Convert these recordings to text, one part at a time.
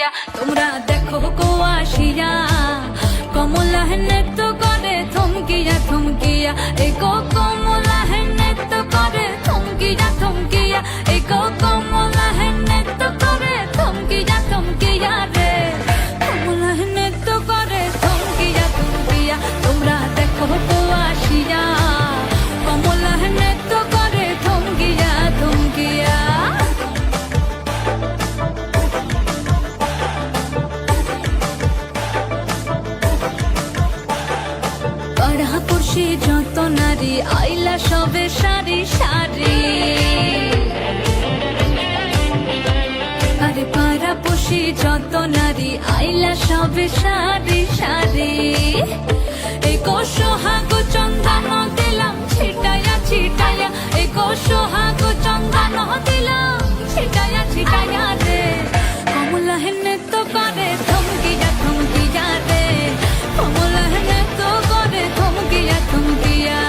থমকিয়া তোমরা দেখো গো আসিয়া কমলা নৃত্য করে থমকিয়া থমকিয়া এই গো কমলা নৃত্য করে থমকিয়া থমকিয়া এই গো কমলা নৃত্য করে থমকিয়া থমকিয়া রে কমলা নৃত্য করে থমকিয়া থমকিয়া তোমরা দেখো গো আসিয়া কমলা নৃত্য করে থমকিয়া থমকিয়া পাড়াপড়শি যত নারী আইলা সবে সারি সারি আরে পাড়াপড়শি যত নারী আইলা সবে সারি সারি এই গো সোহাগ চন্দন দিলাম ছিটায়া ছিটায়া এই গো সোহাগ চন্দন দিলাম ছিটায়া ছিটায়া রে কমলা নৃত্য করে থমকিয়া থমকিয়া রে কমলা নৃত্য করে থমকিয়া থমকিয়া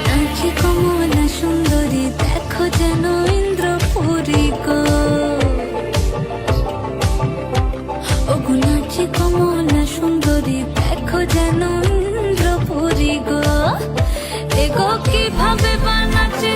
নাচে কমলা সুন্দরী দেখো যেন ইন্দ্রপুরী গো ওগো নাচে কমলা সুন্দরী দেখো যেন ইন্দ্রপুরী গো এগো কিভাবে বানাচ্ছে